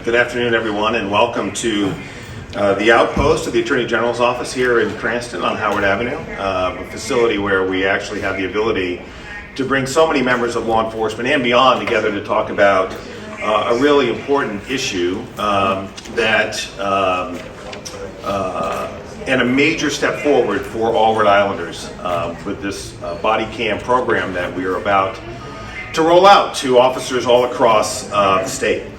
Good afternoon, everyone, and welcome to the outpost of the Attorney General's office here in Cranston on Howard Avenue, a facility where we actually have the ability to bring so many members of law enforcement and beyond together to talk about a really important issue and a major step forward for all Rhode Islanders with this body cam program that we are about to roll out to officers all across the state.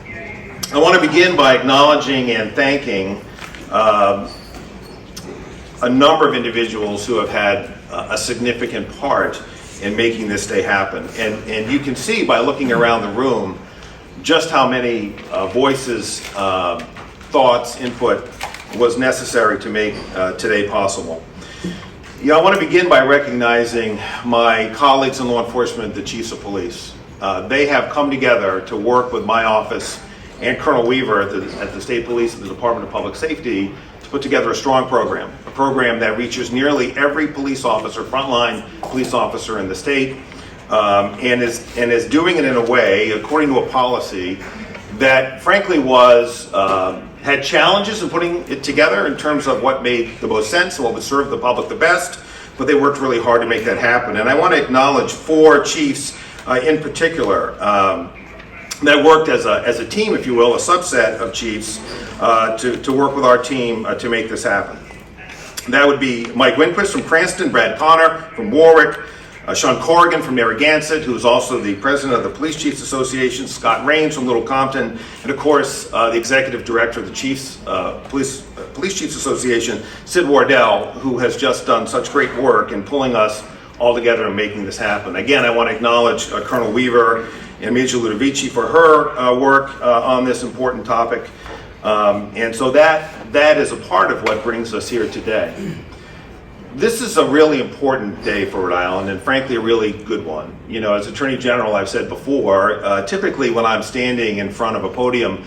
I want to begin by acknowledging and thanking a number of individuals who have had a significant part in making this day happen. And you can see by looking around the room just how many voices, thoughts, input was necessary to make today possible. I want to begin by recognizing my colleagues in law enforcement, the Chiefs of Police. They have come together to work with my office and Colonel Weaver at the State Police and the Department of Public Safety to put together a strong program, a program that reaches nearly every police officer, frontline police officer in the state, and is doing it in a way, according to a policy, that frankly had challenges in putting it together in terms of what made the most sense and what would serve the public the best, but they worked really hard to make that happen. And I want to acknowledge four chiefs in particular that worked as a team, if you will, a subset of chiefs, to work with our team to make this happen. That would be Mike Lindquist from Cranston, Brad Connor from Warwick, Sean Corrigan from Narragansett, who is also the president of the Police Chiefs Association, Scott Rains from Little Compton, and of course the executive director of the Police Chiefs Association, Sid Wardell, who has just done such great work in pulling us all together and making this happen. Again, I want to acknowledge Colonel Weaver and Major Ludovici for her work on this important topic. And so that is a part of what brings us here today. This is a really important day for Rhode Island, and frankly a really good one. As Attorney General, I've said before, typically when I'm standing in front of a podium,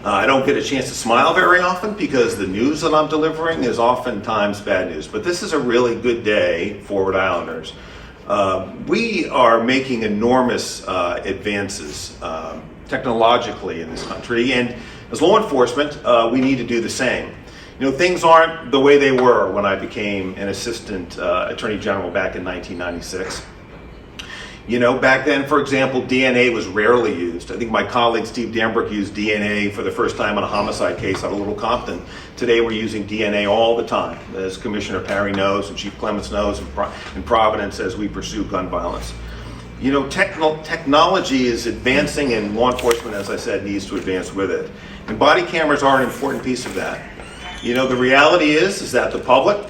I don't get a chance to smile very often because the news that I'm delivering is oftentimes bad news. But this is a really good day for Rhode Islanders. We are making enormous advances technologically in this country, and as law enforcement, we need to do the same. Things aren't the way they were when I became an assistant attorney general back in 1996. Back then, for example, DNA was rarely used. I think my colleague Steve Dambrook used DNA for the first time on a homicide case out of Little Compton. Today we're using DNA all the time, as Commissioner Parry knows and Chief Clements knows in Providence as we pursue gun violence. Technology is advancing, and law enforcement, as I said, needs to advance with it. And body cameras are an important piece of that. The reality is that the public,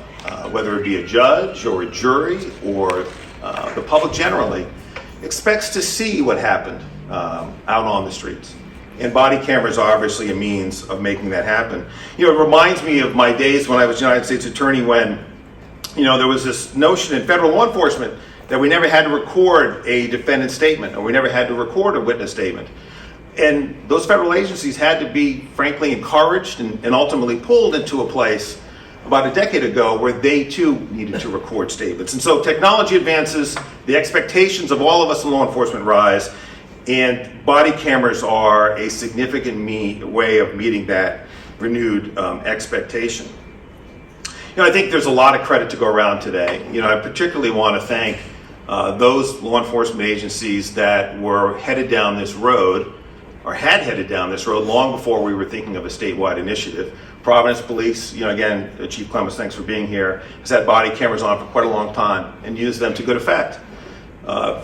whether it be a judge or a jury or the public generally, expects to see what happened out on the streets. And body cameras are obviously a means of making that happen. It reminds me of my days when I was United States Attorney when, there was this notion in federal law enforcement that we never had to record a defendant's statement or we never had to record a witness statement. And those federal agencies had to be, frankly, encouraged and ultimately pulled into a place about a decade ago where they too needed to record statements. And so technology advances, the expectations of all of us in law enforcement rise, and body cameras are a significant way of meeting that renewed expectation. I think there's a lot of credit to go around today. I particularly want to thank those law enforcement agencies that were headed down this road or had headed down this road long before we were thinking of a statewide initiative. Providence Police, again, Chief Clements, thanks for being here, has had body cameras on for quite a long time and used them to good effect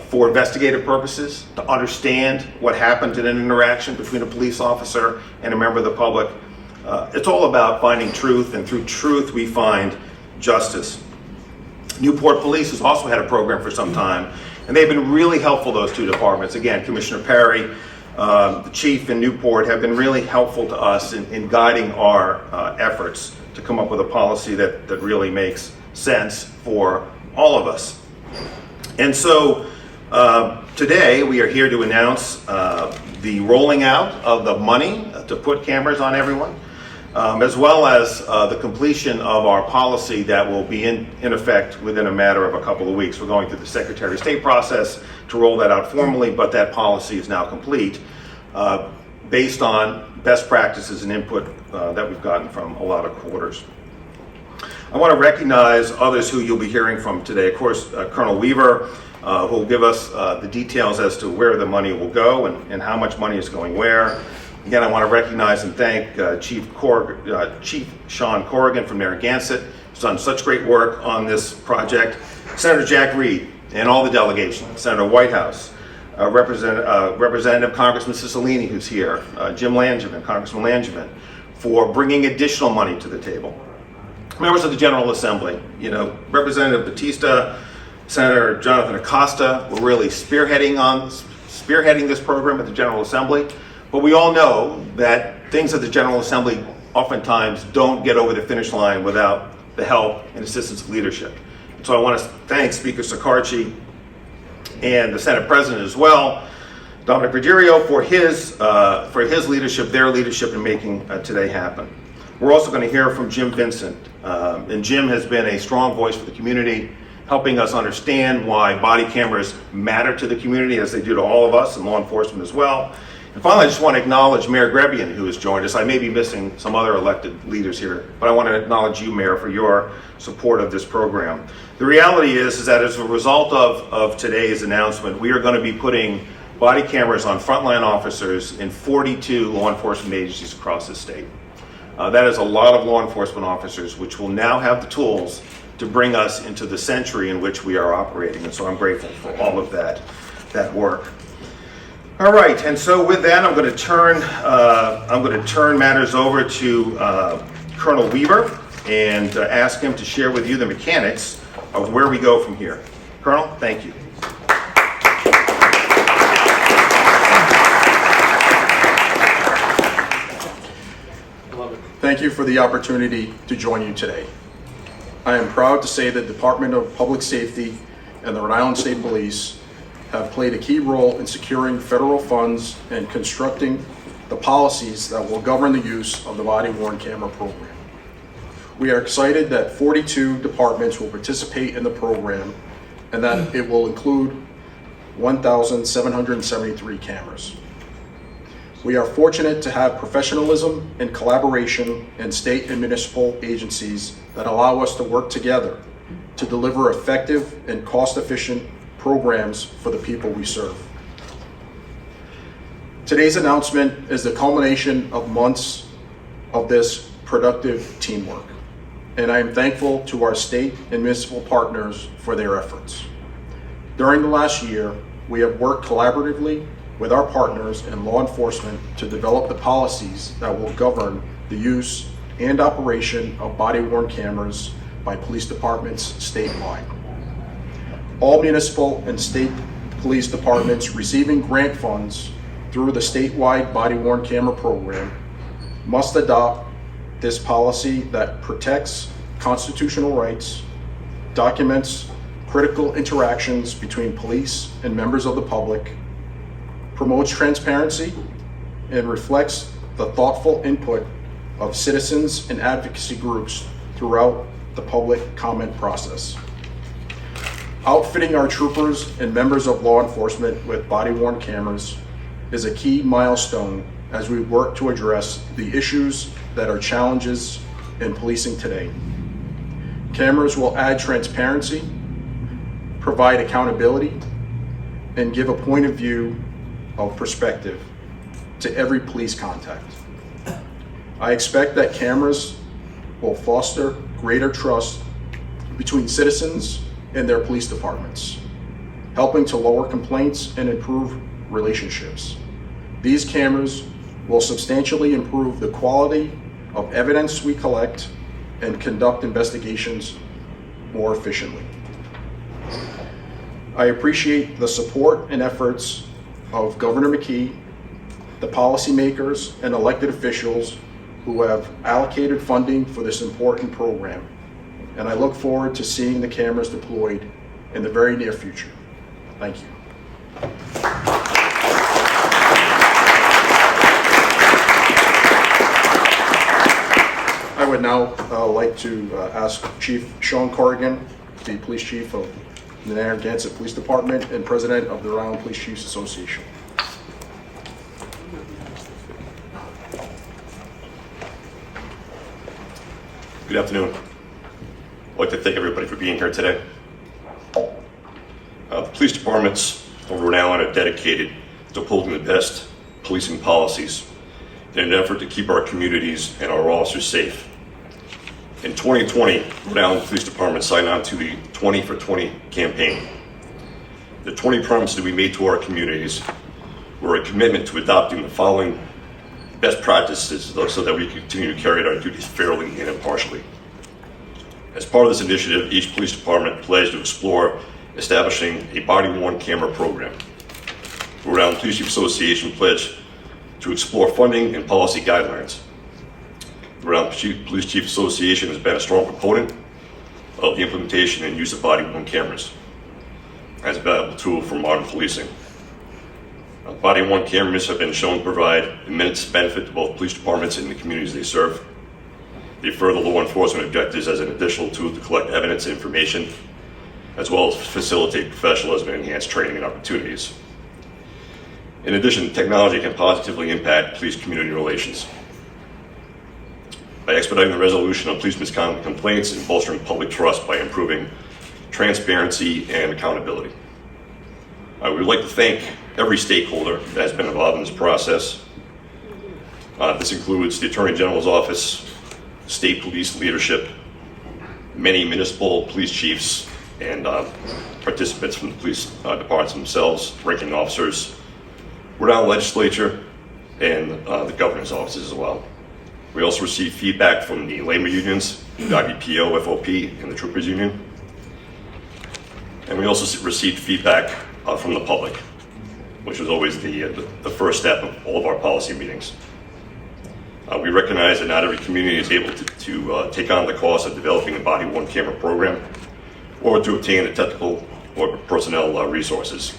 for investigative purposes, to understand what happened in an interaction between a police officer and a member of the public. It's all about finding truth, and through truth we find justice. Newport Police has also had a program for some time, and they've been really helpful, those two departments. Again, Commissioner Parry, the chief in Newport, have been really helpful to us in guiding our efforts to come up with a policy that really makes sense for all of us. And so today we are here to announce the rolling out of the money to put cameras on everyone, as well as the completion of our policy that will be in effect within a matter of a couple of weeks. We're going through the Secretary of State process to roll that out formally, but that policy is now complete based on best practices and input that we've gotten from a lot of quarters. I want to recognize others who you'll be hearing from today. Of course, Colonel Weaver, who will give us the details as to where the money will go and how much money is going where. Again, I want to recognize and thank Chief Sean Corrigan from Narragansett, who's done such great work on this project. Senator Jack Reid and all the delegation, Senator Whitehouse, Representative Congressman Cicilline, who's here, Jim Langevin, Congressman Langevin, for bringing additional money to the table. Members of the General Assembly, Representative Batista, Senator Jonathan Acosta were really spearheading this program at the General Assembly. But we all know that things at the General Assembly oftentimes don't get over the finish line without the help and assistance of leadership. So I want to thank Speaker Sakarchi and the Senate President as well, Dominic Ruggiero, for his leadership, their leadership in making today happen. We're also going to hear from Jim Vincent, and Jim has been a strong voice for the community, helping us understand why body cameras matter to the community as they do to all of us and law enforcement as well. And finally, I just want to acknowledge Mayor Grebian, who has joined us. I may be missing some other elected leaders here, but I want to acknowledge you, Mayor, for your support of this program. The reality is that as a result of today's announcement, we are going to be putting body cameras on frontline officers in 42 law enforcement agencies across the state. That is a lot of law enforcement officers, which will now have the tools to bring us into the century in which we are operating. And so I'm grateful for all of that work. All right, and so with that, I'm going to turn matters over to Colonel Weaver and ask him to share with you the mechanics of where we go from here. Colonel, thank you. Thank you for the opportunity to join you today. I am proud to say that the Department of Public Safety and the Rhode Island State Police have played a key role in securing federal funds and constructing the policies that will govern the use of the body-worn camera program. We are excited that 42 departments will participate in the program and that it will include 1,773 cameras. We are fortunate to have professionalism and collaboration in state and municipal agencies that allow us to work together to deliver effective and cost-efficient programs for the people we serve. Today's announcement is the culmination of months of this productive teamwork, and I am thankful to our state and municipal partners for their efforts. During the last year, we have worked collaboratively with our partners in law enforcement to develop the policies that will govern the use and operation of body-worn cameras by police departments statewide. All municipal and state police departments receiving grant funds through the statewide body-worn camera program must adopt this policy that protects constitutional rights, documents critical interactions between police and members of the public, promotes transparency, and reflects the thoughtful input of citizens and advocacy groups throughout the public comment process. Outfitting our troopers and members of law enforcement with body-worn cameras is a key milestone as we work to address the issues that are challenges in policing today. Cameras will add transparency, provide accountability, and give a point of view of perspective to every police contact. I expect that cameras will foster greater trust between citizens and their police departments, helping to lower complaints and improve relationships. These cameras will substantially improve the quality of evidence we collect and conduct investigations more efficiently. I appreciate the support and efforts of Governor McKee, the policymakers and elected officials who have allocated funding for this important program, and I look forward to seeing the cameras deployed in the very near future. Thank you. I would now like to ask Chief Sean Corrigan, the Police Chief of the Narragansett Police Department and President of the Rhode Island Police Chiefs Association. Good afternoon. I'd like to thank everybody for being here today. The police departments of Rhode Island are dedicated to upholding the best policing policies in an effort to keep our communities and our officers safe. In 2020, Rhode Island Police Department signed on to the 20 for 20 campaign. The 20 promises that we made to our communities were a commitment to adopting the following best practices so that we continue to carry out our duties fairly and impartially. As part of this initiative, each police department pledged to explore establishing a body-worn camera program. The Rhode Island Police Chiefs Association pledged to explore funding and policy guidelines. The Rhode Island Police Chiefs Association has been a strong proponent of the implementation and use of body-worn cameras as a valuable tool for modern policing. Body-worn cameras have been shown to provide immense benefit to both police departments and the communities they serve. They further law enforcement objectives as an additional tool to collect evidence and information, as well as facilitate professionalism and enhance training and opportunities. In addition, technology can positively impact police-community relations by expediting the resolution of police misconduct complaints and bolstering public trust by improving transparency and accountability. We would like to thank every stakeholder that has been involved in this process. This includes the Attorney General's office, state police leadership, many municipal police chiefs, and participants from the police departments themselves, ranking officers, Rhode Island legislature, and the governor's offices as well. We also received feedback from the labor unions, the IBPO, FOP, and the Troopers Union. And we also received feedback from the public, which was always the first step of all of our policy meetings. We recognize that not every community is able to take on the cost of developing a body-worn camera program or to obtain the technical or personnel resources.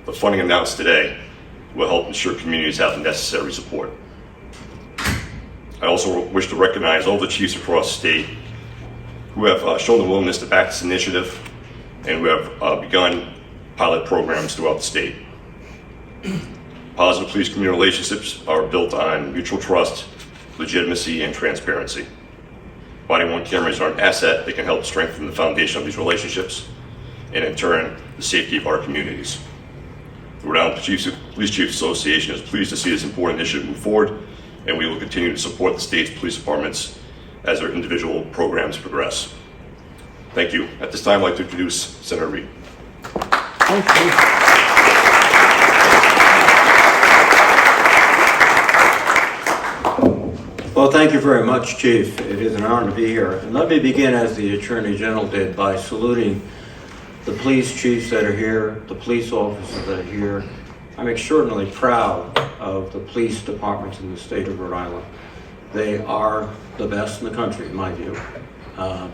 The funding announced today will help ensure communities have the necessary support. I also wish to recognize all the chiefs across the state who have shown the willingness to back this initiative and who have begun pilot programs throughout the state. Positive police-community relationships are built on mutual trust, legitimacy, and transparency. Body-worn cameras are an asset that can help strengthen the foundation of these relationships and, in turn, the safety of our communities. The Rhode Island Police Chiefs Association is pleased to see this important initiative move forward, and we will continue to support the state's police departments as their individual programs progress. Thank you. At this time, I'd like to introduce Senator Reid. Thank you. Well, thank you very much, Chief. It is an honor to be here. And let me begin, as the Attorney General did, by saluting the police chiefs that are here, the police officers that are here. I'm extraordinarily proud of the police departments in the state of Rhode Island. They are the best in the country, in my view,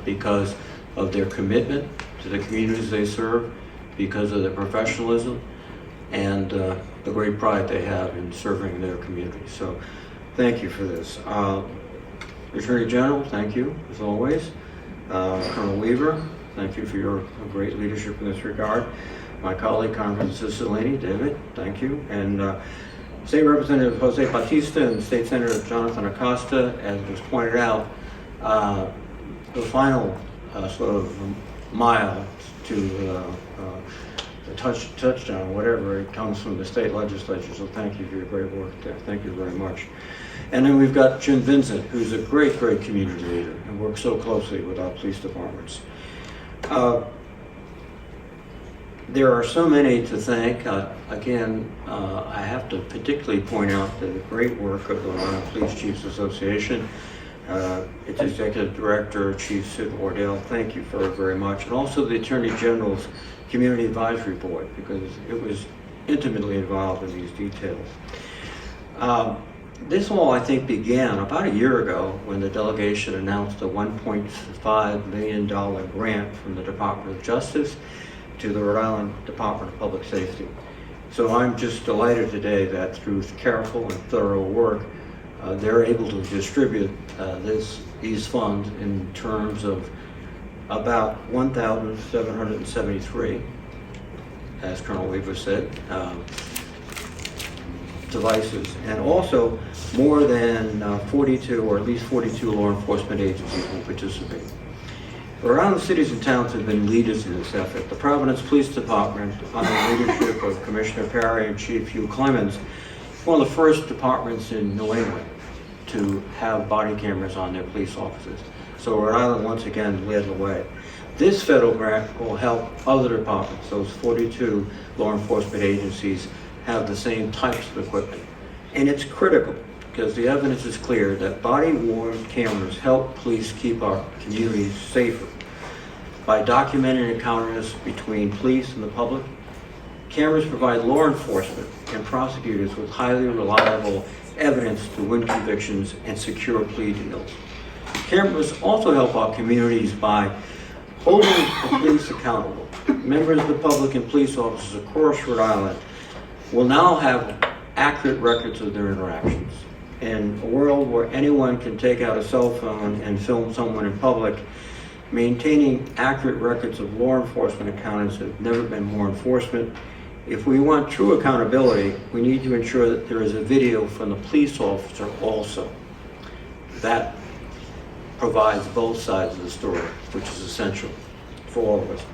because of their commitment to the communities they serve, because of their professionalism, and the great pride they have in serving their community. So thank you for this. Attorney General, thank you, as always. Colonel Weaver, thank you for your great leadership in this regard. My colleague, Congressman Cicilline, David, thank you. And State Representative Jose Batista and State Senator Jonathan Acosta, as was pointed out, the final sort of mile to the touchdown, whatever, it comes from the state legislature. So thank you for your great work there. Thank you very much. And then we've got Jim Vincent, who's a great, great community leader and works so closely with our police departments. There are so many to thank. Again, I have to particularly point out the great work of the Rhode Island Police Chiefs Association. Its Executive Director, Chief Sid Wardell, thank you very much. And also the Attorney General's Community Advisory Board, because it was intimately involved in these details. This all, I think, began about a year ago when the delegation announced a $1.5 million grant from the Department of Justice to the Rhode Island Department of Public Safety. So I'm just delighted today that through careful and thorough work, they're able to distribute these funds in terms of about 1,773, as Colonel Weaver said. devices, and also more than 42, or at least 42 law enforcement agencies will participate. Rhode Island cities and towns have been leaders in this effort. The Providence Police Department, under the leadership of Commissioner Perry and Chief Hugh Clemens, one of the first departments in New England to have body cameras on their police officers. So Rhode Island once again led the way. This federal grant will help other departments, those 42 law enforcement agencies, have the same types of equipment. And it's critical because the evidence is clear that body-worn cameras help police keep our communities safer. By documenting encounters between police and the public, cameras provide law enforcement and prosecutors with highly reliable evidence to win convictions and secure plea deals. Cameras also help our communities by holding the police accountable. Members of the public and police officers across Rhode Island will now have accurate records of their interactions. In a world where anyone can take out a cell phone and film someone in public, maintaining accurate records of law enforcement encounters have never been more enforcement. If we want true accountability, we need to ensure that there is a video from the police officer also. That provides both sides of the story, which is essential for all of us.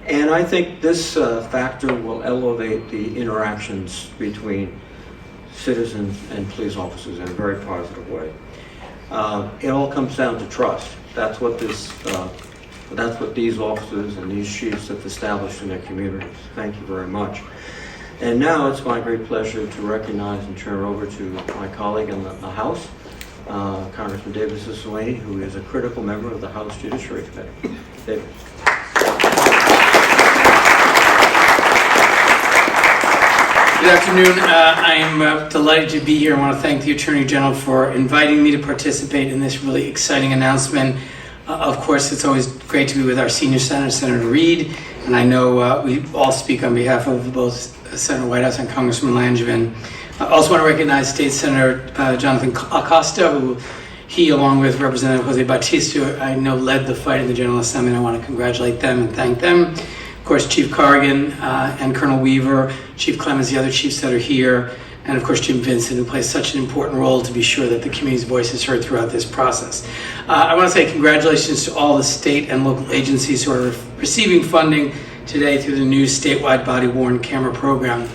And I think this factor will elevate the interactions between citizens and police officers in a very positive way. It all comes down to trust. That's what these officers and these chiefs have established in their communities. Thank you very much. And now it's my great pleasure to recognize and turn it over to my colleague in the House, Congressman Davidson, Cicilline, who is a critical member of the House Judiciary Committee. David. Good afternoon. I am delighted to be here. I want to thank the Attorney General for inviting me to participate in this really exciting announcement. Of course, it's always great to be with our senior senator, Senator Reid, and I know we all speak on behalf of both Senator Whitehouse and Congressman Langevin. I also want to recognize State Senator Jonathan Acosta, who he, along with Representative Jose Bautista, I know led the fight in the General Assembly, and I want to congratulate them and thank them. Of course, Chief Corrigan and Colonel Weaver, Chief Clemens, the other chiefs that are here, and of course Jim Vincent, who plays such an important role to be sure that the community's voice is heard throughout this process. I want to say congratulations to all the state and local agencies who are receiving funding today through the new statewide body-worn camera program.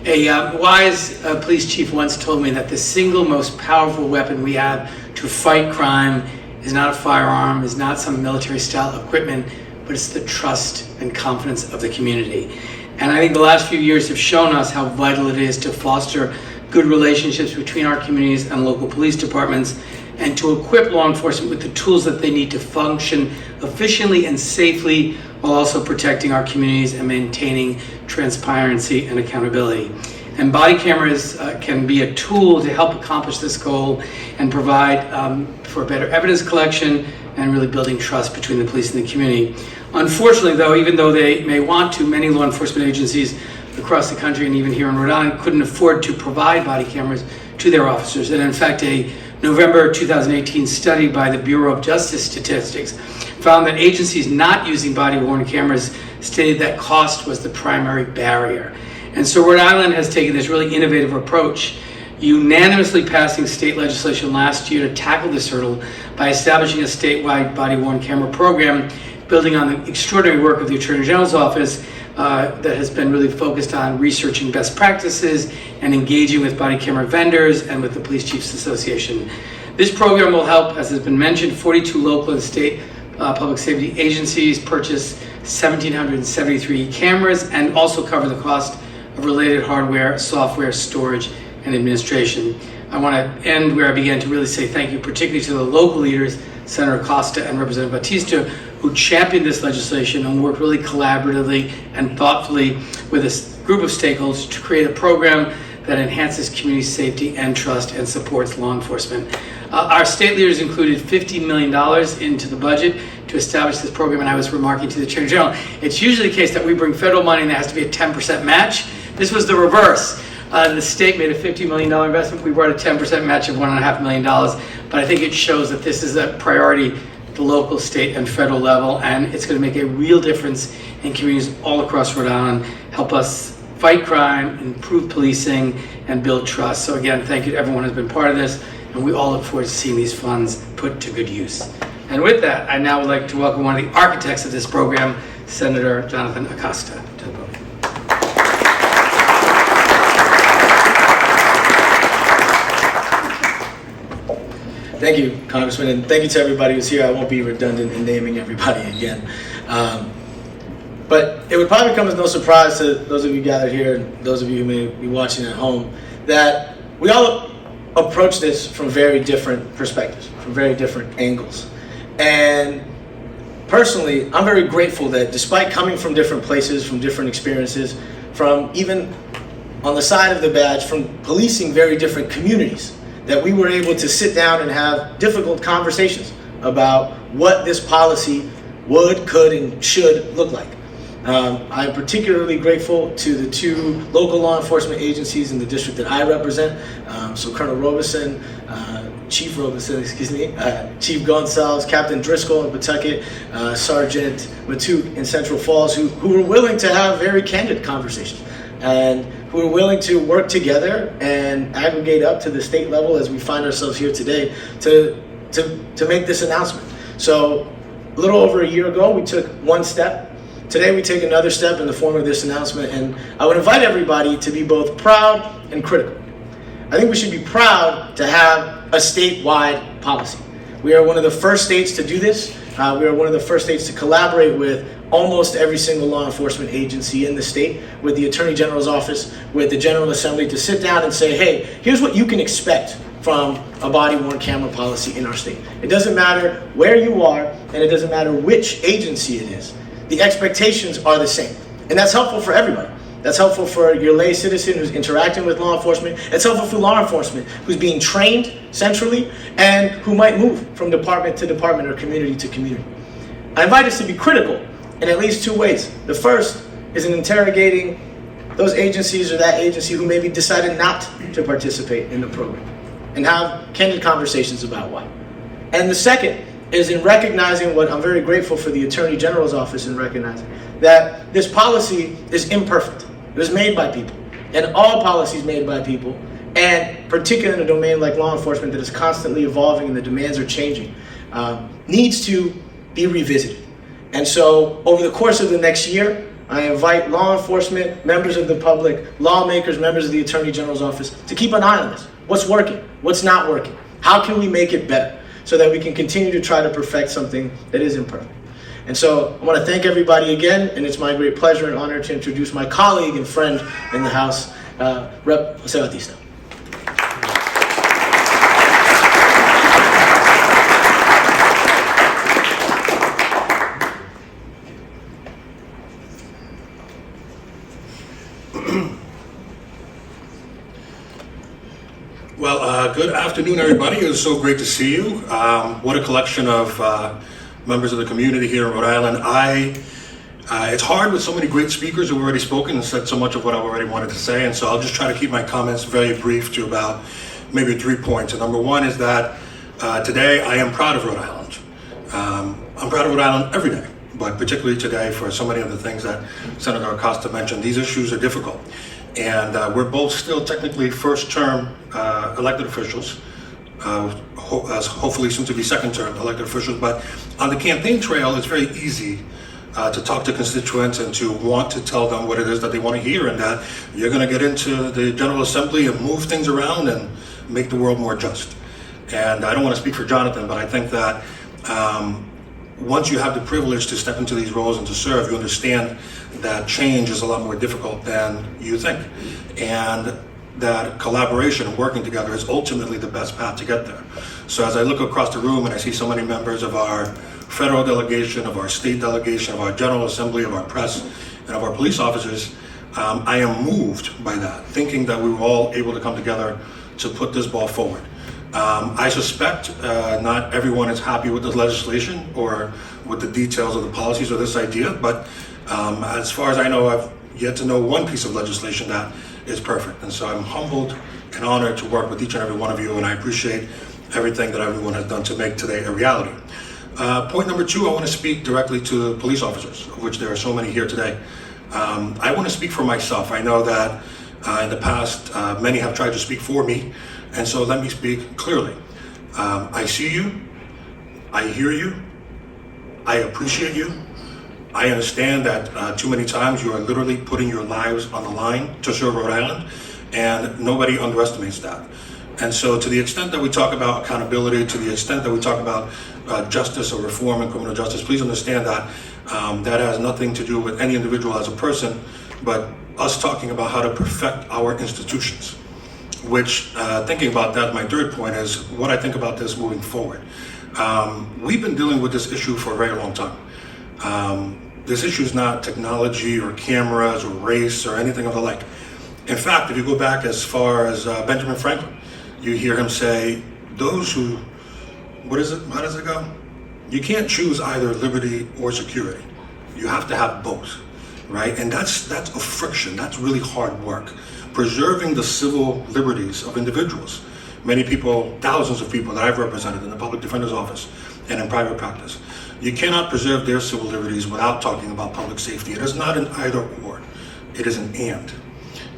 A wise police chief once told me that the single most powerful weapon we have to fight crime is not a firearm, is not some military-style equipment, but it's the trust and confidence of the community. And I think the last few years have shown us how vital it is to foster good relationships between our communities and local police departments, and to equip law enforcement with the tools that they need to function efficiently and safely, while also protecting our communities and maintaining transparency and accountability. And body cameras can be a tool to help accomplish this goal and provide for better evidence collection and really building trust between the police and the community. Unfortunately, though, even though they may want to, many law enforcement agencies across the country and even here in Rhode Island couldn't afford to provide body cameras to their officers. And in fact, a November 2018 study by the Bureau of Justice Statistics found that agencies not using body-worn cameras stated that cost was the primary barrier. And so Rhode Island has taken this really innovative approach, unanimously passing state legislation last year to tackle this hurdle by establishing a statewide body-worn camera program, building on the extraordinary work of the Attorney General's office that has been really focused on researching best practices and engaging with body camera vendors and with the Police Chiefs Association. This program will help, as has been mentioned, 42 local and state public safety agencies purchase 1,773 cameras and also cover the cost of related hardware, software, storage, and administration. I want to end where I began to really say thank you, particularly to the local leaders, Senator Acosta and Representative Bautista, who championed this legislation and worked really collaboratively and thoughtfully with a group of stakeholders to create a program that enhances community safety and trust and supports law enforcement. Our state leaders included $50 million into the budget to establish this program, and I was remarking to the Attorney General, it's usually the case that we bring federal money and there has to be a 10% match. This was the reverse. The state made a $50 million investment. We brought a 10% match of $1.5 million, but I think it shows that this is a priority at the local, state, and federal level, and it's going to make a real difference in communities all across Rhode Island, help us fight crime, improve policing, and build trust. So again, thank you to everyone who's been part of this, and we all look forward to seeing these funds put to good use. And with that, I now would like to welcome one of the architects of this program, Senator Jonathan Acosta, to the podium. Thank you, Congressman, and thank you to everybody who's here. I won't be redundant in naming everybody again. But it would probably come as no surprise to those of you gathered here and those of you who may be watching at home that we all approach this from very different perspectives, from very different angles. And personally, I'm very grateful that despite coming from different places, from different experiences, from even on the side of the badge, from policing very different communities, that we were able to sit down and have difficult conversations about what this policy would, could, and should look like. I'm particularly grateful to the two local law enforcement agencies in the district that I represent. So Colonel Robeson, Chief Robeson, Chief Gonzalez, Captain Driscoll in Pawtucket, Sergeant Matuk in Central Falls, who were willing to have very candid conversations and who are willing to work together and aggregate up to the state level as we find ourselves here today to make this announcement. So a little over a year ago, we took one step. Today we take another step in the form of this announcement, and I would invite everybody to be both proud and critical. I think we should be proud to have a statewide policy. We are one of the first states to do this. We are one of the first states to collaborate with almost every single law enforcement agency in the state, with the Attorney General's office, with the General Assembly, to sit down and say, hey, here's what you can expect from a body-worn camera policy in our state. It doesn't matter where you are, and it doesn't matter which agency it is. The expectations are the same. And that's helpful for everybody. That's helpful for your lay citizen who's interacting with law enforcement. It's helpful for law enforcement who's being trained centrally and who might move from department to department or community to community. I invite us to be critical in at least two ways. The first is in interrogating those agencies or that agency who maybe decided not to participate in the program and have candid conversations about why. And the second is in recognizing what I'm very grateful for the Attorney General's office in recognizing, that this policy is imperfect. It was made by people, and all policies made by people, and particularly in a domain like law enforcement that is constantly evolving and the demands are changing, needs to be revisited. And so over the course of the next year, I invite law enforcement, members of the public, lawmakers, members of the Attorney General's office to keep an eye on this. What's working? What's not working? How can we make it better so that we can continue to try to perfect something that is imperfect? And so I want to thank everybody again, and it's my great pleasure and honor to introduce my colleague and friend in the House, Rep. Jose Batista. Well, good afternoon, everybody. It is so great to see you. What a collection of members of the community here in Rhode Island. It's hard with so many great speakers who have already spoken and said so much of what I already wanted to say, and so I'll just try to keep my comments very brief to about maybe 3 points. And number one is that today I am proud of Rhode Island. I'm proud of Rhode Island every day, but particularly today for so many of the things that Senator Acosta mentioned. These issues are difficult. And we're both still technically first-term elected officials, hopefully soon to be second-term elected officials. But on the campaign trail, it's very easy to talk to constituents and to want to tell them what it is that they want to hear, and that you're going to get into the General Assembly and move things around and make the world more just. And I don't want to speak for Jonathan, but I think that once you have the privilege to step into these roles and to serve, you understand that change is a lot more difficult than you think, and that collaboration and working together is ultimately the best path to get there. So as I look across the room and I see so many members of our federal delegation, of our state delegation, of our General Assembly, of our press, and of our police officers, I am moved by that, thinking that we were all able to come together to put this ball forward. I suspect not everyone is happy with this legislation or with the details of the policies or this idea, but as far as I know, I've yet to know one piece of legislation that is perfect. And so I'm humbled and honored to work with each and every one of you, and I appreciate everything that everyone has done to make today a reality. Point number two, I want to speak directly to police officers, of which there are so many here today. I want to speak for myself. I know that in the past, many have tried to speak for me, and so let me speak clearly. I see you, I hear you, I appreciate you. I understand that too many times you are literally putting your lives on the line to serve Rhode Island, and nobody underestimates that. And so to the extent that we talk about accountability, to the extent that we talk about justice or reform in criminal justice, please understand that that has nothing to do with any individual as a person, but us talking about how to perfect our institutions. Which, thinking about that, my third point is what I think about this moving forward. We've been dealing with this issue for a very long time. This issue is not technology or cameras or race or anything of the like. In fact, if you go back as far as Benjamin Franklin, you hear him say, those who, what is it, how does it go? You can't choose either liberty or security. You have to have both, right? And that's a friction, that's really hard work. Preserving the civil liberties of individuals. Many people, thousands of people that I've represented in the public defender's office and in private practice, you cannot preserve their civil liberties without talking about public safety. It is not an either or, it is an and.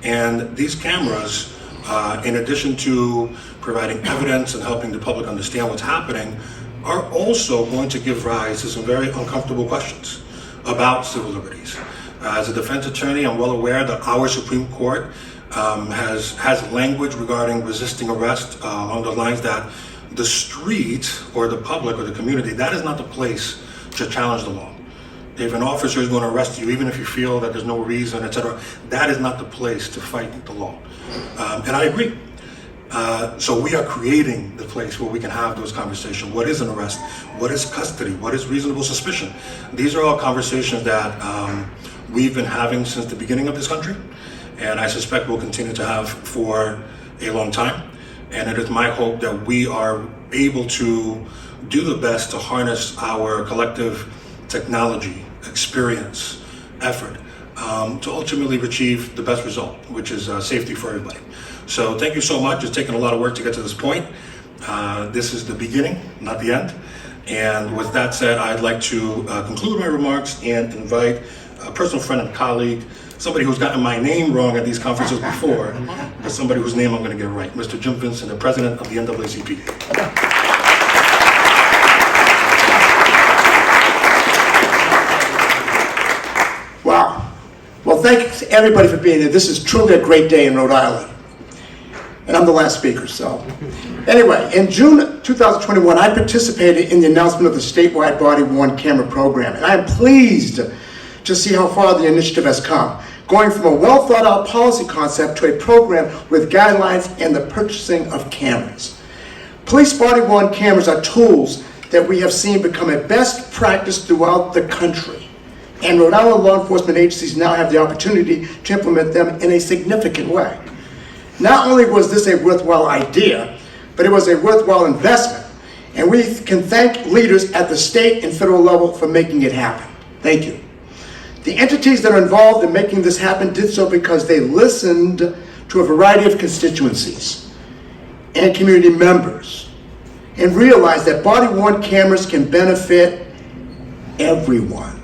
And these cameras, in addition to providing evidence and helping the public understand what's happening, are also going to give rise to some very uncomfortable questions about civil liberties. As a defense attorney, I'm well aware that our Supreme Court has language regarding resisting arrest along the lines that the street or the public or the community, that is not the place to challenge the law. If an officer is going to arrest you, even if you feel that there's no reason, etc., that is not the place to fight the law. And I agree. So we are creating the place where we can have those conversations. What is an arrest? What is custody? What is reasonable suspicion? These are all conversations that we've been having since the beginning of this country, and I suspect we'll continue to have for a long time. And it is my hope that we are able to do the best to harness our collective technology, experience, effort, to ultimately achieve the best result, which is safety for everybody. So thank you so much. It's taken a lot of work to get to this point. This is the beginning, not the end. And with that said, I'd like to conclude my remarks and invite a personal friend and colleague, somebody who's gotten my name wrong at these conferences before, but somebody whose name I'm going to get right, Mr. Jim Vincent, the president of the NAACP. Wow. Well, thanks everybody for being here. This is truly a great day in Rhode Island. And I'm the last speaker, so. Anyway, in June 2021, I participated in the announcement of the statewide body-worn camera program, and I am pleased to see how far the initiative has come, going from a well-thought-out policy concept to a program with guidelines and the purchasing of cameras. Police body-worn cameras are tools that we have seen become a best practice throughout the country, and Rhode Island law enforcement agencies now have the opportunity to implement them in a significant way. Not only was this a worthwhile idea, but it was a worthwhile investment, and we can thank leaders at the state and federal level for making it happen. Thank you. The entities that are involved in making this happen did so because they listened to a variety of constituencies and community members and realized that body-worn cameras can benefit everyone.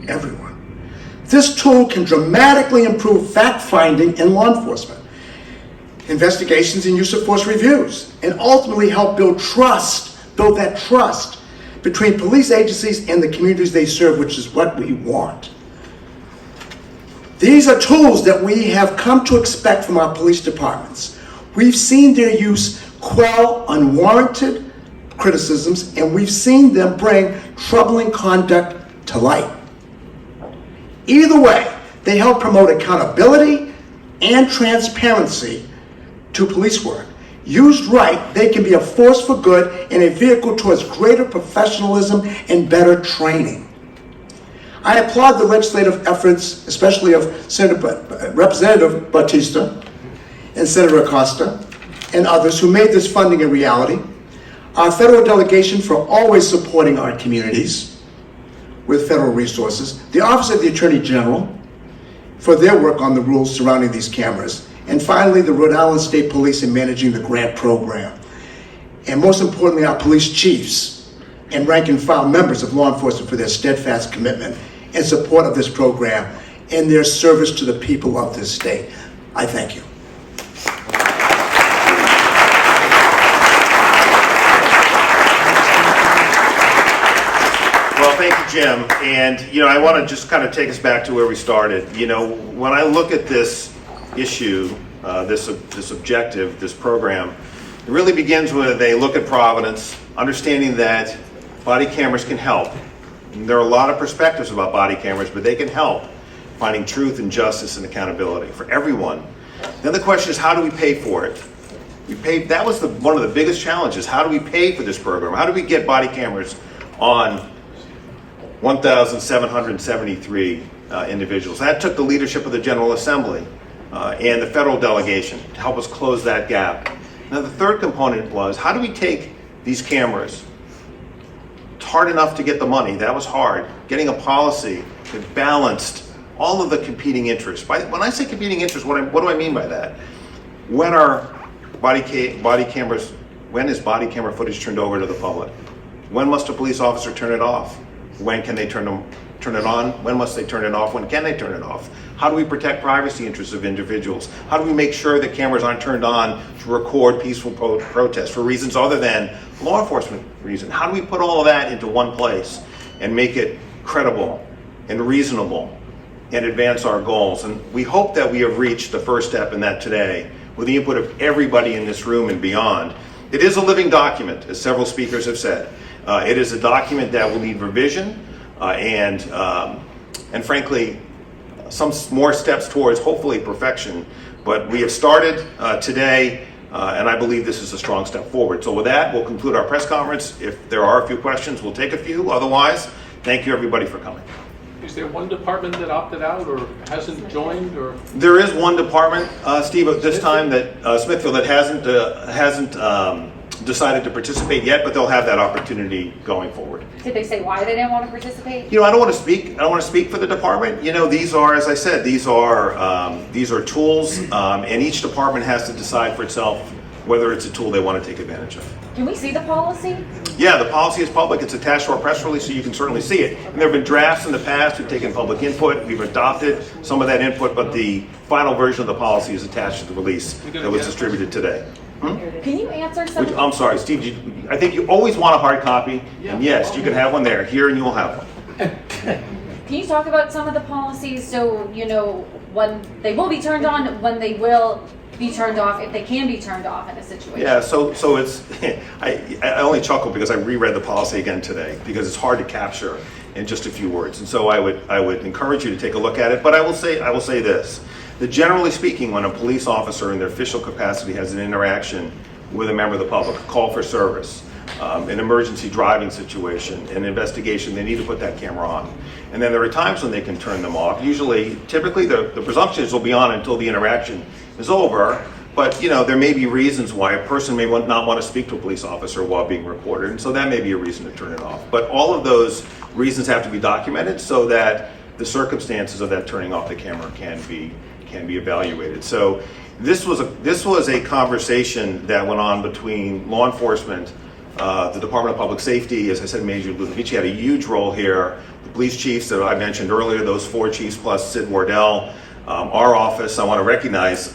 Everyone. This tool can dramatically improve fact-finding in law enforcement, investigations and use of force reviews, and ultimately help build that trust between police agencies and the communities they serve, which is what we want. These are tools that we have come to expect from our police departments. We've seen their use quell unwarranted criticisms, and we've seen them bring troubling conduct to light. Either way, they help promote accountability and transparency to police work. Used right, they can be a force for good and a vehicle towards greater professionalism and better training. I applaud the legislative efforts, especially of Representative Bautista and Senator Acosta and others who made this funding a reality. Our federal delegation for always supporting our communities with federal resources. The Office of the Attorney General for their work on the rules surrounding these cameras. And finally, the Rhode Island State Police in managing the grant program. And most importantly, our police chiefs and rank and file members of law enforcement for their steadfast commitment and support of this program in their service to the people of this state. I thank you. Well, thank you, Jim. And, I want to just kind of take us back to where we started. When I look at this issue, this objective, this program, it really begins with a look at Providence, understanding that body cameras can help. And there are a lot of perspectives about body cameras, but they can help finding truth and justice and accountability for everyone. Then the question is, how do we pay for it? That was one of the biggest challenges. How do we pay for this program? How do we get body cameras on 1,773 individuals? That took the leadership of the General Assembly and the federal delegation to help us close that gap. Now the third component was, how do we take these cameras? It's hard enough to get the money. That was hard. Getting a policy that balanced all of the competing interests. When I say competing interests, what do I mean by that? When are body cameras? When is body camera footage turned over to the public? When must a police officer turn it off? When can they turn it on? When must they turn it off? When can they turn it off? How do we protect privacy interests of individuals? How do we make sure that cameras aren't turned on to record peaceful protests for reasons other than law enforcement reasons? How do we put all of that into one place and make it credible and reasonable and advance our goals? And we hope that we have reached the first step in that today with the input of everybody in this room and beyond. It is a living document, as several speakers have said. It is a document that will need revision and frankly, some more steps towards hopefully perfection. But we have started today, and I believe this is a strong step forward. So with that, we'll conclude our press conference. If there are a few questions, we'll take a few. Otherwise, thank you everybody for coming. Is there one department that opted out or hasn't joined, or? There is one department, Steve, at this time that Smithfield that hasn't decided to participate yet, but they'll have that opportunity going forward. Did they say why they didn't want to participate? I don't want to speak. I don't want to speak for the department. These are, as I said, these are tools, and each department has to decide for itself whether it's a tool they want to take advantage of. Can we see the policy? Yeah, the policy is public. It's attached to our press release, so you can certainly see it. And there have been drafts in the past. We've taken public input. We've adopted some of that input, but the final version of the policy is attached to the release that was distributed today. Can you answer some? I'm sorry, Steve. I think you always want a hard copy, and yes, you can have one there. Here, and you will have one. Can you talk about some of the policies so when they will be turned on, when they will be turned off, if they can be turned off in a situation? Yeah, so it's I only chuckle because I reread the policy again today because it's hard to capture in just a few words, and so I would encourage you to take a look at it. But I will say this: that generally speaking, when a police officer in their official capacity has an interaction with a member of the public, a call for service, an emergency driving situation, an investigation, they need to put that camera on. And then there are times when they can turn them off. Typically, the presumption is they'll be on until the interaction is over. But there may be reasons why a person may not want to speak to a police officer while being recorded, and so that may be a reason to turn it off. But all of those reasons have to be documented so that the circumstances of that turning off the camera can be evaluated. So this was a conversation that went on between law enforcement, the Department of Public Safety, as I said, Major Ludovici had a huge role here, the police chiefs that I mentioned earlier, those 4 chiefs plus Sid Wardell, our office. I want to recognize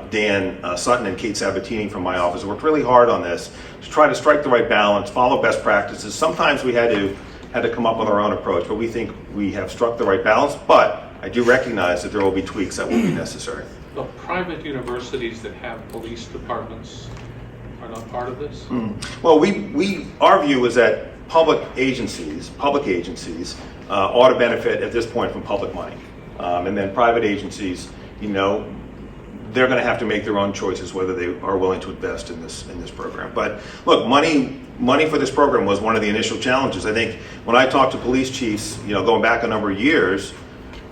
Dan Sutton and Kate Sabatini from my office who worked really hard on this to try to strike the right balance, follow best practices. Sometimes we had to come up with our own approach, but we think we have struck the right balance. But I do recognize that there will be tweaks that will be necessary. The private universities that have police departments are not part of this? Well, our view is that public agencies ought to benefit at this point from public money. And then private agencies, they're going to have to make their own choices whether they are willing to invest in this program. But look, money for this program was one of the initial challenges. I think when I talked to police chiefs, going back a number of years,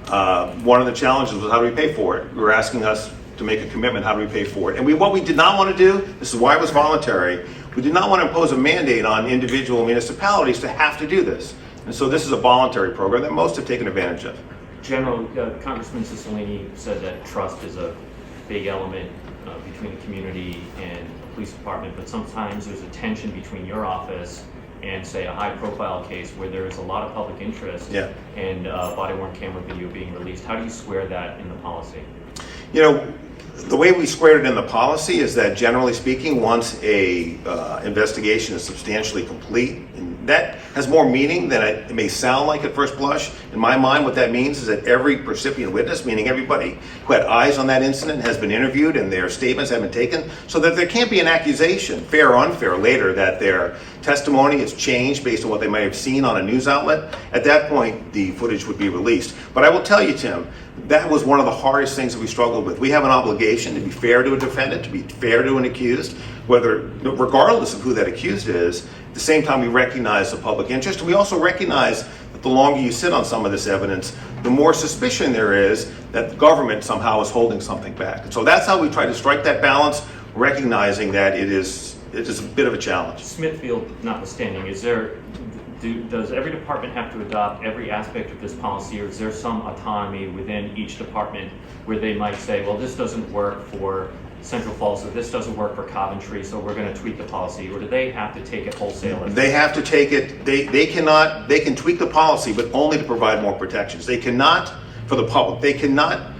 one of the challenges was how do we pay for it? We were asking us to make a commitment, how do we pay for it? And what we did not want to do, this is why it was voluntary, we did not want to impose a mandate on individual municipalities to have to do this. And so this is a voluntary program that most have taken advantage of. General, Congressman Cicilline said that trust is a big element between the community and the police department, but sometimes there's a tension between your office and say a high-profile case where there is a lot of public interest Yeah. and body-worn camera video being released? How do you square that in the policy? You know, the way we squared it in the policy is that generally speaking, once a investigation is substantially complete, and that has more meaning than it may sound like at first blush. In my mind, what that means is that every recipient witness, meaning everybody who had eyes on that incident, has been interviewed and their statements have been taken, so that there can't be an accusation, fair or unfair, later that their testimony is changed based on what they might have seen on a news outlet. At that point, the footage would be released. But I will tell you, Tim, that was one of the hardest things that we struggled with. We have an obligation to be fair to a defendant, to be fair to an accused, regardless of who that accused is. At the same time, we recognize the public interest. We also recognize that the longer you sit on some of this evidence, the more suspicion there is that the government somehow is holding something back. And so that's how we try to strike that balance, recognizing that it is a bit of a challenge. Smithfield notwithstanding, does every department have to adopt every aspect of this policy, or is there some autonomy within each department where they might say, well, this doesn't work for Central Falls, or this doesn't work for Coventry, so we're going to tweak the policy? Or do they have to take it wholesale? They have to take it, they can tweak the policy, but only to provide more protections. They cannot, for the public, they cannot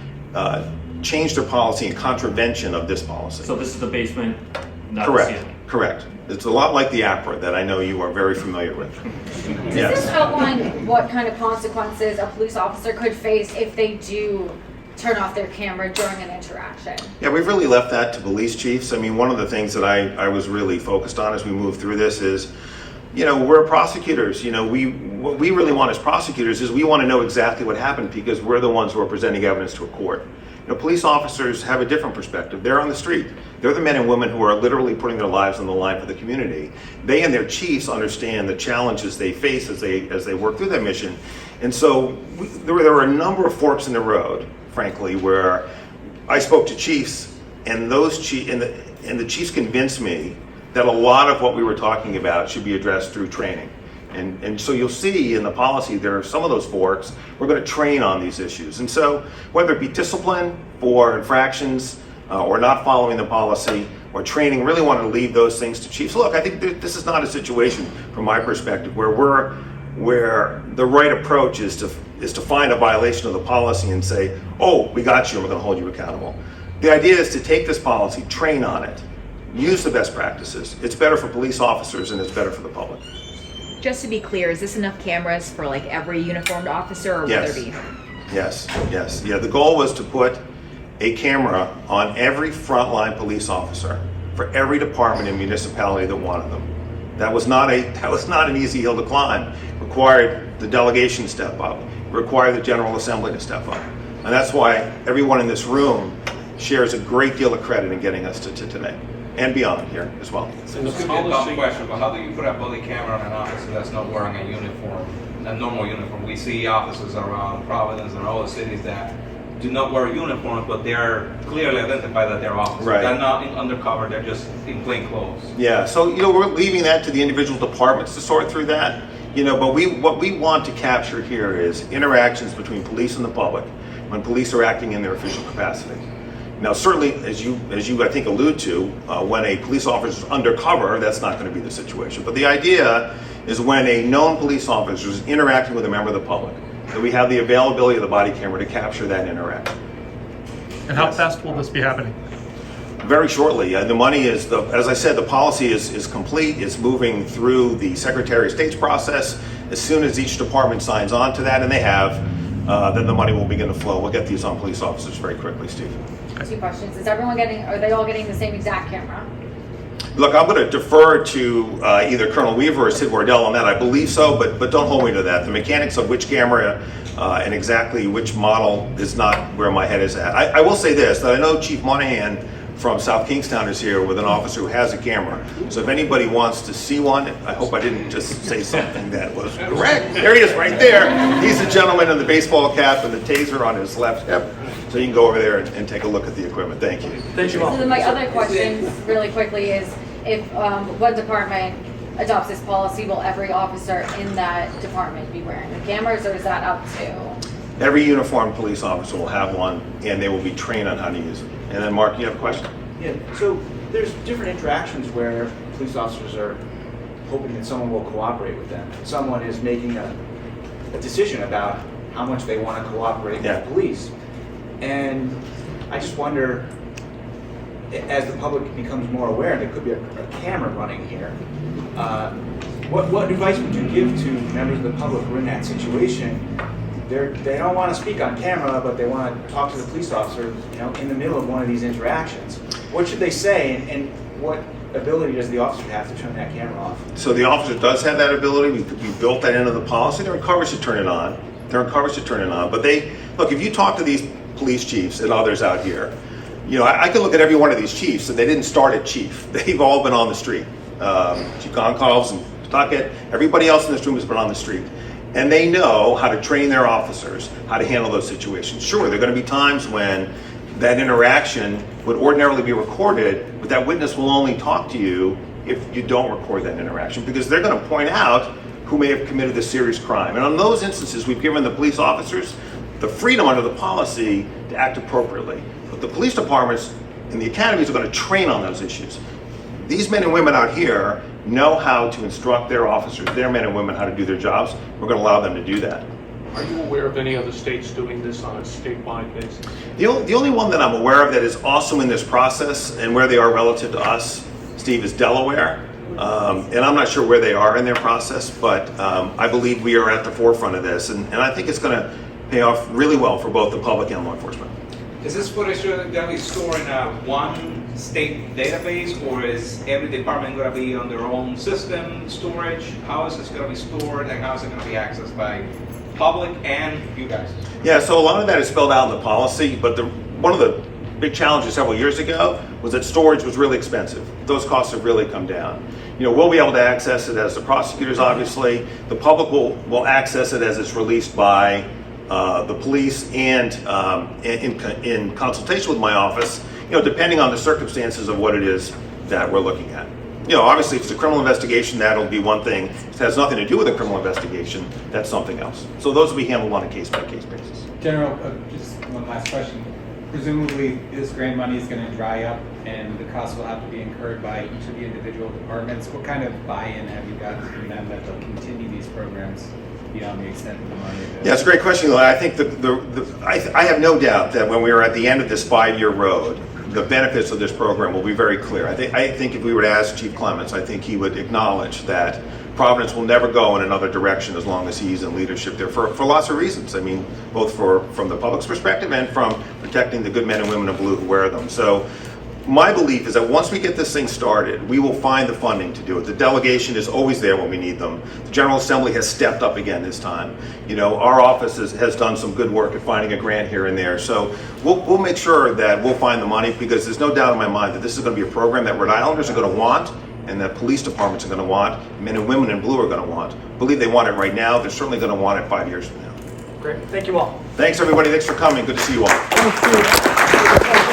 change their policy in contravention of this policy. So this is the basement, not Correct. the ceiling? Correct. It's a lot like the Naacpd that I know you are very familiar with. Does this outline what kind of consequences a police officer could face if they do turn off their camera during an interaction? Yeah, we've really left that to police chiefs. I mean, one of the things that I was really focused on as we move through this is, you know, we're prosecutors. You know, what we really want as prosecutors is we want to know exactly what happened, because we're the ones who are presenting evidence to a court. You know, police officers have a different perspective. They're on the street. They're the men and women who are literally putting their lives on the line for the community. They and their chiefs understand the challenges they face as they work through that mission. And so there were a number of forks in the road, frankly, where I spoke to chiefs, and the chiefs convinced me that a lot of what we were talking about should be addressed through training. And so you'll see in the policy there are some of those forks. We're going to train on these issues. And so whether it be discipline for infractions or not following the policy or training, really want to leave those things to chiefs. Look, I think this is not a situation from my perspective where the right approach is to find a violation of the policy and say, oh, we got you and we're going to hold you accountable. The idea is to take this policy, train on it, use the best practices. It's better for police officers and it's better for the public. Just to be clear, is this enough cameras for like every uniformed officer, or will there be? Yes. Yeah, the goal was to put a camera on every frontline police officer for every department and municipality that wanted them. That was not an easy hill to climb. It required the delegation to step up. It required the General Assembly to step up. And that's why everyone in this room shares a great deal of credit in getting us to today. And beyond here as well. So this could be a dumb question, but how do you put a body camera on an officer that's not wearing a uniform, a normal uniform? We see officers around Providence and all the cities that do not wear uniforms, but they are clearly identified that they're officers. Right. They're not undercover, they're just in plain clothes. Yeah, so we're leaving that to the individual departments to sort through that. But what we want to capture here is interactions between police and the public when police are acting in their official capacity. Now, certainly, as you I think allude to, when a police officer is undercover, that's not going to be the situation. But the idea is when a known police officer is interacting with a member of the public, that we have the availability of the body camera to capture that interaction. And how fast will this be happening? Very shortly. The money is, as I said, the policy is complete. It's moving through the Secretary of State's process. As soon as each department signs on to that, and they have, then the money will begin to flow. We'll get these on police officers very quickly, Steve. 2 questions. Are they all getting the same exact camera? Look, I'm going to defer to either Colonel Weaver or Sid Wardell on that. I believe so, but don't hold me to that. The mechanics of which camera and exactly which model is not where my head is at. I will say this, that I know Chief Monahan from South Kingstown is here with an officer who has a camera. So if anybody wants to see one, I hope I didn't just say something that was correct. There he is right there. He's the gentleman in the baseball cap and the taser on his left hip. So you can go over there and take a look at the equipment. Thank you. Thank you all. So then my other question really quickly is, if one department adopts this policy, will every officer in that department be wearing the cameras, or is that up to? Every uniformed police officer will have one, and they will be trained on how to use it. And then, Mark, you have a question? Yeah, so there's different interactions where police officers are hoping that someone will cooperate with them. Someone is making a decision about how much they want to cooperate with police. And I just wonder, as the public becomes more aware, there could be a camera running here. What advice would you give to members of the public who are in that situation? They don't want to speak on camera, but they want to talk to the police officer, in the middle of one of these interactions. What should they say, and what ability does the officer have to turn that camera off? So the officer does have that ability. We built that into the policy. They're encouraged to turn it on. But look, if you talk to these police chiefs and others out here, I can look at every one of these chiefs, and they didn't start at chief. They've all been on the street. Chief Goncalves and Tuckett, everybody else in this room has been on the street. And they know how to train their officers, how to handle those situations. Sure, there are going to be times when that interaction would ordinarily be recorded, but that witness will only talk to you if you don't record that interaction, because they're going to point out who may have committed a serious crime. And on those instances, we've given the police officers the freedom under the policy to act appropriately. But the police departments and the academies are going to train on those issues. These men and women out here know how to instruct their officers, their men and women, how to do their jobs. We're going to allow them to do that. Are you aware of any other states doing this on a statewide basis? The only one that I'm aware of that is also in this process, and where they are relative to us, Steve, is Delaware. And I'm not sure where they are in their process, but I believe we are at the forefront of this, and I think it's going to pay off really well for both the public and law enforcement. Is this footage going to be stored in one state database, or is every department going to be on their own system storage? How is this going to be stored, and how is it going to be accessed by public and you guys? Yeah, so a lot of that is spelled out in the policy, but one of the big challenges several years ago was that storage was really expensive. Those costs have really come down. We'll be able to access it as the prosecutors, obviously. The public will access it as it's released by the police and in consultation with my office, depending on the circumstances of what it is that we're looking at. Obviously if it's a criminal investigation, that'll be one thing. If it has nothing to do with a criminal investigation, that's something else. So those will be handled on a case-by-case basis. General, just one last question. Presumably this grant money is going to dry up and the costs will have to be incurred by each of the individual departments. What kind of buy-in have you got from them that they'll continue these programs beyond the extent of the money? Yeah, it's a great question, Eli. I think I have no doubt that when we are at the end of this 5-year road, the benefits of this program will be very clear. I think if we were to ask Chief Clements, I think he would acknowledge that Providence will never go in another direction as long as he's in leadership there for lots of reasons. I mean, both from the public's perspective and from protecting the good men and women in blue who wear them. So my belief is that once we get this thing started, we will find the funding to do it. The delegation is always there when we need them. The General Assembly has stepped up again this time. Our office has done some good work at finding a grant here and there. So we'll make sure that we'll find the money, because there's no doubt in my mind that this is going to be a program that Rhode Islanders are going to want, and that police departments are going to want, men and women in blue are going to want. I believe they want it right now. They're certainly going to want it 5 years from now. Great. Thank you all. Thanks, everybody. Thanks for coming. Good to see you all. Thank you.